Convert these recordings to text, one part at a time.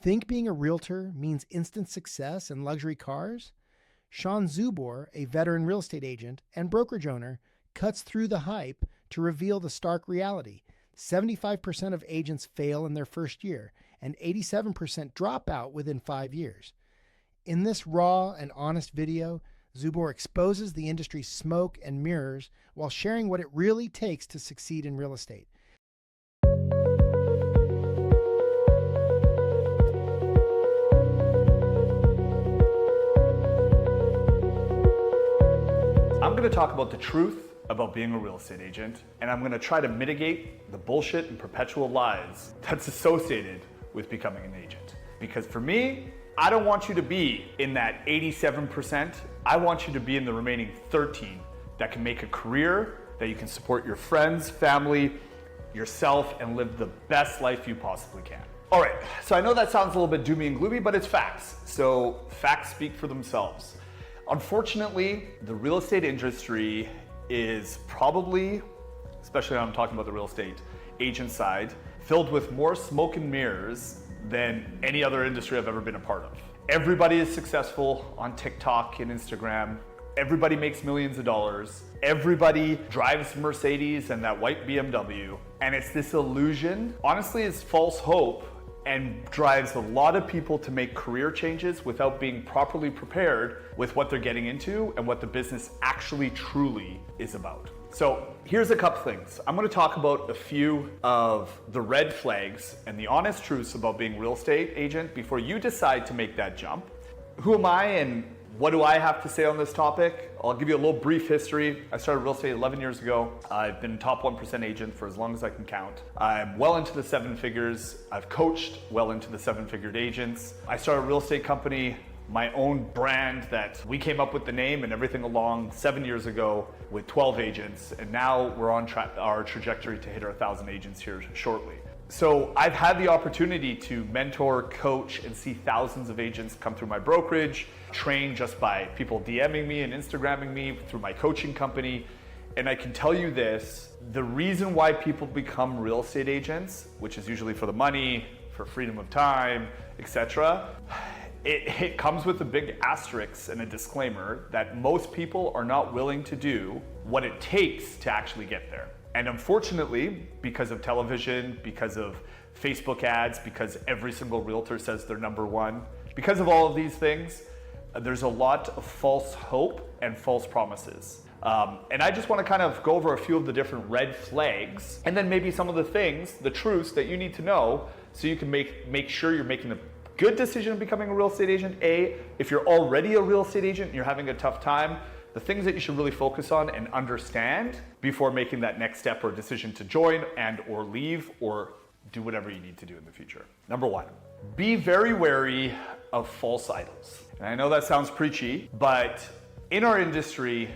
Think being a realtor means instant success and luxury cars? Sean Zubor, a veteran real estate agent and brokerage owner, cuts through the hype to reveal the stark reality. 75% of agents fail in their first year, and 87% drop out within 5 years. In this raw and honest video, Zubor exposes the industry's smoke and mirrors while sharing what it really takes to succeed in real estate. I'm going to talk about the truth about being a real estate agent, and I'm going to try to mitigate the bullshit and perpetual lies that's associated with becoming an agent. Because for me, I don't want you to be in that 87%. I want you to be in the remaining 13 that can make a career, that you can support your friends, family, yourself, and live the best life you possibly can. All right, so I know that sounds a little bit doomy and gloomy, but it's facts. So facts speak for themselves. Unfortunately, the real estate industry is probably, especially when I'm talking about the real estate agent side, filled with more smoke and mirrors than any other industry I've ever been a part of. Everybody is successful on TikTok and Instagram. Everybody makes millions of dollars. Everybody drives Mercedes and that white BMW. And it's this illusion, honestly, it's false hope, and drives a lot of people to make career changes without being properly prepared with what they're getting into and what the business actually truly is about. So here's a couple things. I'm going to talk about a few of the red flags and the honest truths about being a real estate agent before you decide to make that jump. Who am I and what do I have to say on this topic? I'll give you a little brief history. I started real estate 11 years ago. I've been top 1% agent for as long as I can count. I'm well into the 7 figures. I've coached well into the 7-figured agents. I started a real estate company, my own brand that we came up with the name and everything along 7 years ago with 12 agents. And now we're on our trajectory to hit our 1,000 agents here shortly. So I've had the opportunity to mentor, coach, and see thousands of agents come through my brokerage, train just by people DMing me and Instagramming me through my coaching company. And I can tell you this, the reason why people become real estate agents, which is usually for the money, for freedom of time, etc., it comes with a big asterisk and a disclaimer that most people are not willing to do what it takes to actually get there. And unfortunately, because of television, because of Facebook ads, because every single realtor says they're number one, because of all of these things, there's a lot of false hope and false promises. And I just want to kind of go over a few of the different red flags and then maybe some of the things, the truths that you need to know so you can make sure you're making a good decision of becoming a real estate agent. If you're already a real estate agent and you're having a tough time, the things that you should really focus on and understand before making that next step or decision to join and or leave or do whatever you need to do in the future. Number one, be very wary of false idols. And I know that sounds preachy, but in our industry,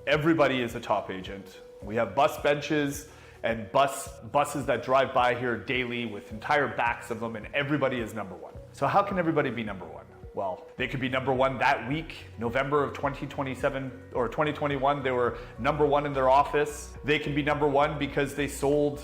everybody is a top agent. We have bus benches and buses that drive by here daily with entire backs of them, and everybody is number one. So how can everybody be number one? Well, they could be number one that week, November of 2027 or 2021, they were number one in their office. They can be number one because they sold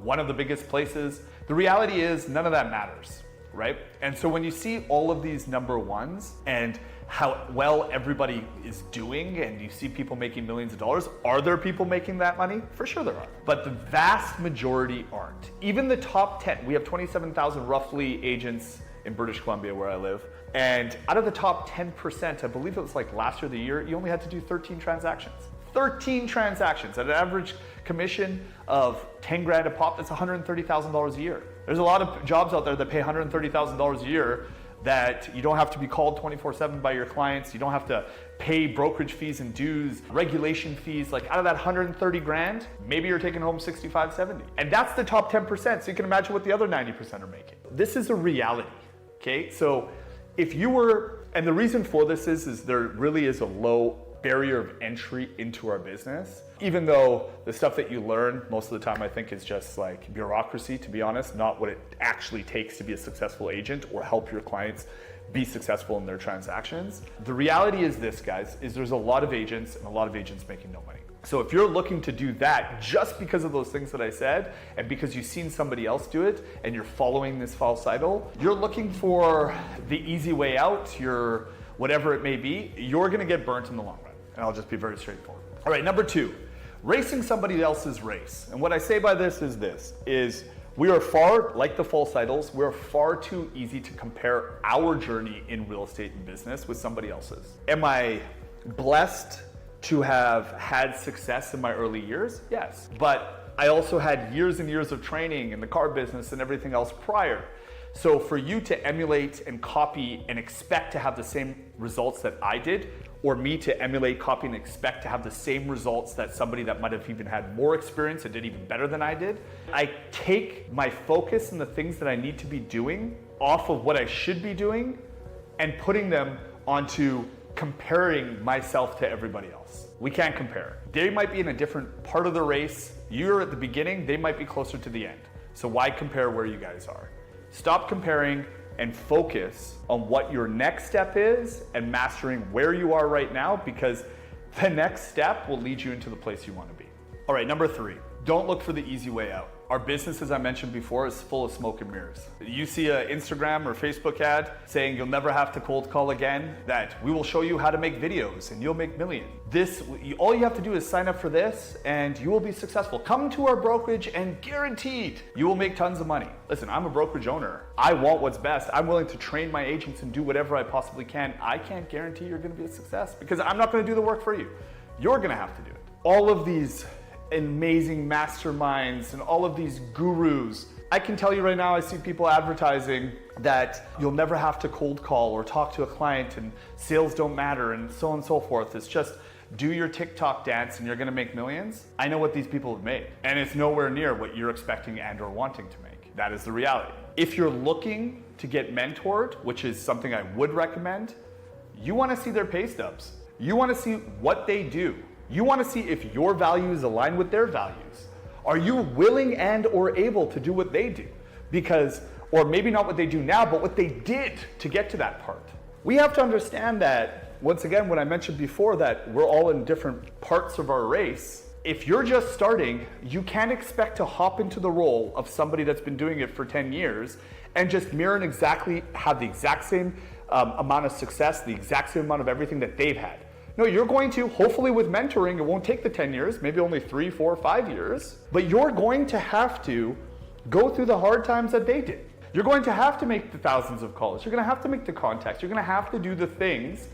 one of the biggest places. The reality is none of that matters, right? And so when you see all of these number ones and how well everybody is doing and you see people making millions of dollars, are there people making that money? For sure there are. But the vast majority aren't. Even the top 10, we have 27,000 roughly agents in British Columbia where I live. And out of the top 10%, I believe it was like last year, the year, you only had to do 13 transactions. 13 transactions at an average commission of 10 grand a pop, that's $130,000 a year. There's a lot of jobs out there that pay $130,000 a year that you don't have to be called 24/7 by your clients. You don't have to pay brokerage fees and dues, regulation fees. Like out of that 130 grand, maybe you're taking home 65, 70. And that's the top 10%. So you can imagine what the other 90% are making. This is a reality, okay? So if you were, and the reason for this is there really is a low barrier of entry into our business. Even though the stuff that you learn most of the time I think is just like bureaucracy, to be honest, not what it actually takes to be a successful agent or help your clients be successful in their transactions. The reality is this, guys, is there's a lot of agents and a lot of agents making no money. So if you're looking to do that just because of those things that I said, and because you've seen somebody else do it, and you're following this false idol, you're looking for the easy way out, your whatever it may be, you're gonna get burnt in the long run. And I'll just be very straightforward. All right, number 2, racing somebody else's race. And what I say by this is we are far, like the false idols, we're far too easy to compare our journey in real estate and business with somebody else's. Am I blessed to have had success in my early years? Yes. But I also had years and years of training in the car business and everything else prior. So for you to emulate and copy and expect to have the same results that I did, or me to emulate, copy, and expect to have the same results that somebody that might have even had more experience and did even better than I did, I take my focus and the things that I need to be doing off of what I should be doing and putting them onto comparing myself to everybody else. We can't compare. They might be in a different part of the race. You're at the beginning, they might be closer to the end. So why compare where you guys are? Stop comparing and focus on what your next step is and mastering where you are right now, because the next step will lead you into the place you want to be. All right, number 3, don't look for the easy way out. Our business, as I mentioned before, is full of smoke and mirrors. You see an Instagram or Facebook ad saying you'll never have to cold call again, that we will show you how to make videos and you'll make millions. All you have to do is sign up for this and you will be successful. Come to our brokerage and guaranteed you will make tons of money. Listen, I'm a brokerage owner. I want what's best. I'm willing to train my agents and do whatever I possibly can. I can't guarantee you're gonna be a success because I'm not gonna do the work for you. You're gonna have to do it. All of these amazing masterminds and all of these gurus. I can tell you right now, I see people advertising that you'll never have to cold call or talk to a client and sales don't matter and so on and so forth. It's just do your TikTok dance and you're gonna make millions. I know what these people have made, and it's nowhere near what you're expecting and or wanting to make. That is the reality. If you're looking to get mentored, which is something I would recommend, you wanna see their pay stubs. You wanna see what they do. You want to see if your values align with their values. Are you willing and or able to do what they do? Because, or maybe not what they do now, but what they did to get to that part. We have to understand that, once again, when I mentioned before that we're all in different parts of our race, if you're just starting, you can't expect to hop into the role of somebody that's been doing it for 10 years and just mirror and exactly have the exact same amount of success, the exact same amount of everything that they've had. No, you're going to, hopefully with mentoring, it won't take the 10 years, maybe only 3, 4, 5 years, but you're going to have to go through the hard times that they did. You're going to have to make the thousands of calls. You're going to have to make the contacts. You're going to have to do the things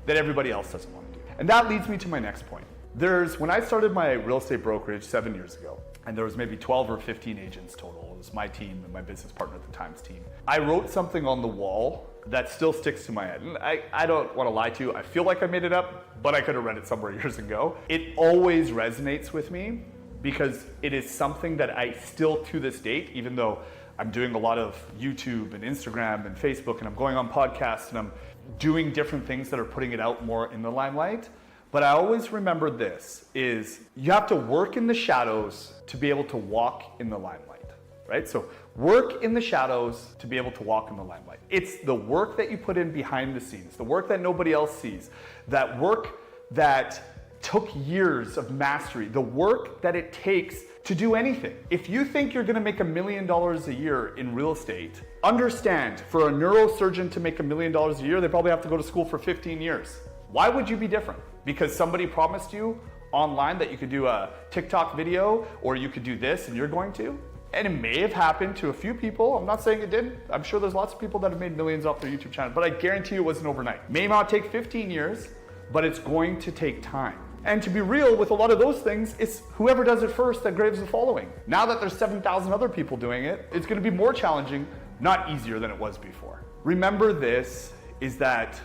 that everybody else doesn't want to do. And that leads me to my next point. When I started my real estate brokerage 7 years ago, and there was maybe 12 or 15 agents total. It was my team and my business partner at the time's team. I wrote something on the wall that still sticks to my head. And I don't want to lie to you. I feel like I made it up, but I could have read it somewhere years ago. It always resonates with me because it is something that I still, to this date, even though I'm doing a lot of YouTube and Instagram and Facebook, and I'm going on podcasts and I'm doing different things that are putting it out more in the limelight. But I always remember this, is you have to work in the shadows to be able to walk in the limelight, right? So work in the shadows to be able to walk in the limelight. It's the work that you put in behind the scenes, the work that nobody else sees, that work that took years of mastery, the work that it takes to do anything. If you think you're gonna make $1 million a year in real estate, understand, for a neurosurgeon to make $1 million a year, they probably have to go to school for 15 years. Why would you be different? Because somebody promised you online that you could do a TikTok video or you could do this and you're going to? And it may have happened to a few people. I'm not saying it didn't. I'm sure there's lots of people that have made millions off their YouTube channel, but I guarantee you it wasn't overnight. May not take 15 years, but it's going to take time. And to be real with a lot of those things, it's whoever does it first that graves the following. Now that there's 7,000 other people doing it, it's gonna be more challenging, not easier than it was before. Remember this, is that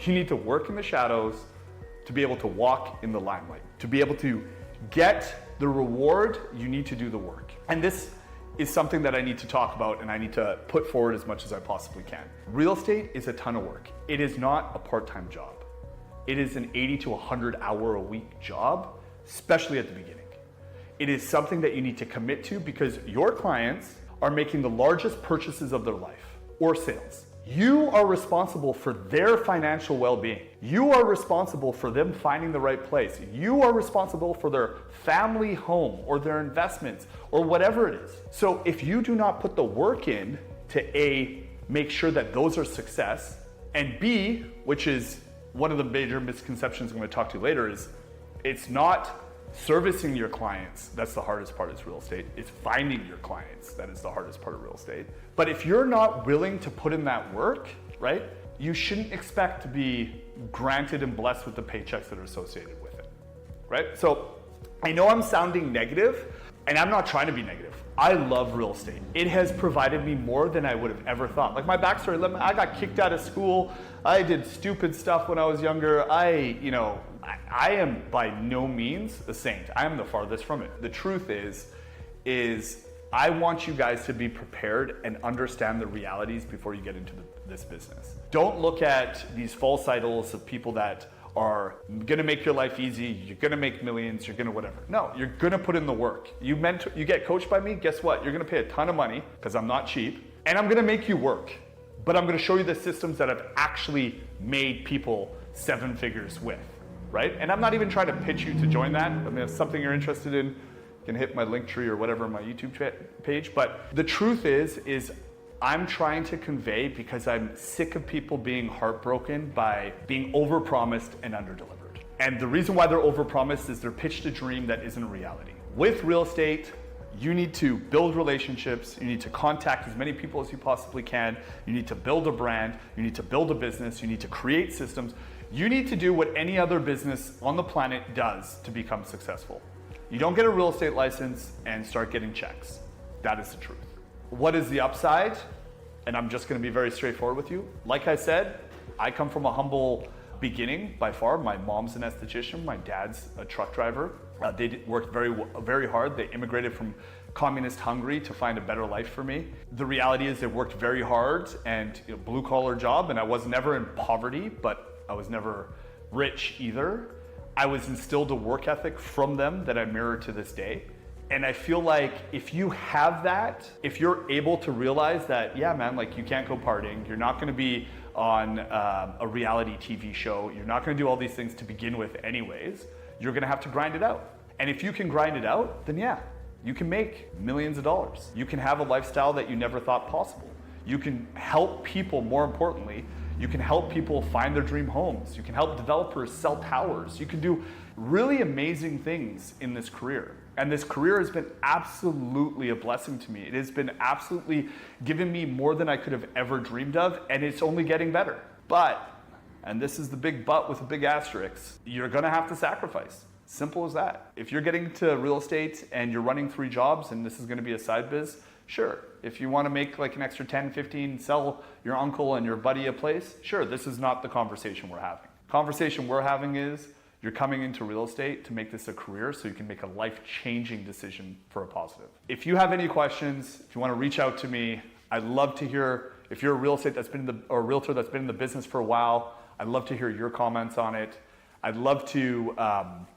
you need to work in the shadows to be able to walk in the limelight. To be able to get the reward, you need to do the work. And this is something that I need to talk about and I need to put forward as much as I possibly can. Real estate is a ton of work. It is not a part-time job. it is an 80 to 100 hour a week job, especially at the beginning. It is something that you need to commit to because your clients are making the largest purchases of their life or sales. You are responsible for their financial well-being. You are responsible for them finding the right place. You are responsible for their family home or their investments or whatever it is. So if you do not put the work in to A, make sure that those are success, and B, which is one of the major misconceptions I'm going to talk to you later, is it's not servicing your clients that's the hardest part of real estate. It's finding your clients that is the hardest part of real estate. But if you're not willing to put in that work, right, you shouldn't expect to be granted and blessed with the paychecks that are associated with it, right? So I know I'm sounding negative, and I'm not trying to be negative. I love real estate. It has provided me more than I would have ever thought. Like my backstory, I got kicked out of school. I did stupid stuff when I was younger. I am by no means a saint. I am the farthest from it. The truth is I want you guys to be prepared and understand the realities before you get into this business. Don't look at these false idols of people that are gonna make your life easy, you're gonna make millions, you're gonna whatever. No, you're gonna put in the work. You get coached by me, guess what? You're gonna pay a ton of money, because I'm not cheap, and I'm gonna make you work. But I'm gonna show you the systems that have actually made people 7 figures with, right? And I'm not even trying to pitch you to join that. I mean, if something you're interested in, you can hit my link tree or whatever on my YouTube page. But the truth is I'm trying to convey, because I'm sick of people being heartbroken by being overpromised and underdelivered. And the reason why they're overpromised is they're pitched a dream that isn't a reality. With real estate, you need to build relationships, you need to contact as many people as you possibly can, you need to build a brand, you need to build a business, you need to create systems. You need to do what any other business on the planet does to become successful. You don't get a real estate license and start getting checks. That is the truth. What is the upside? And I'm just gonna be very straightforward with you. Like I said, I come from a humble beginning by far. My mom's an esthetician, my dad's a truck driver. They worked very hard. They immigrated from communist Hungary to find a better life for me. The reality is they worked very hard and blue collar job, and I was never in poverty, but I was never rich either. I was instilled a work ethic from them that I mirror to this day. And I feel like if you have that, if you're able to realize that, yeah, man, like you can't go partying, you're not gonna be on a reality TV show, you're not gonna do all these things to begin with anyways, you're gonna have to grind it out. And if you can grind it out, then yeah, you can make millions of dollars. You can have a lifestyle that you never thought possible. You can help people, more importantly, you can help people find their dream homes. You can help developers sell towers. You can do really amazing things in this career. And this career has been absolutely a blessing to me. It has been absolutely given me more than I could have ever dreamed of, and it's only getting better. But, and this is the big but with a big asterisk, you're gonna have to sacrifice. Simple as that. If you're getting to real estate and you're running 3 jobs and this is gonna be a side biz, sure. If you wanna make like an extra 10, 15, sell your uncle and your buddy a place, sure, this is not the conversation we're having. Conversation we're having is, you're coming into real estate to make this a career so you can make a life-changing decision for a positive. If you have any questions, if you want to reach out to me, I'd love to hear, if you're a real estate that's been or a realtor that's been in the business for a while, I'd love to hear your comments on it. I'd love to,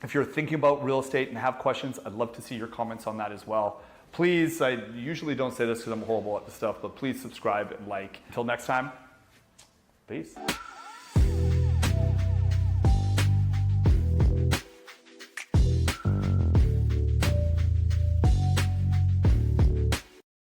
if you're thinking about real estate and have questions, I'd love to see your comments on that as well. Please, I usually don't say this because I'm horrible at this stuff, but please subscribe and like. Until next time, peace.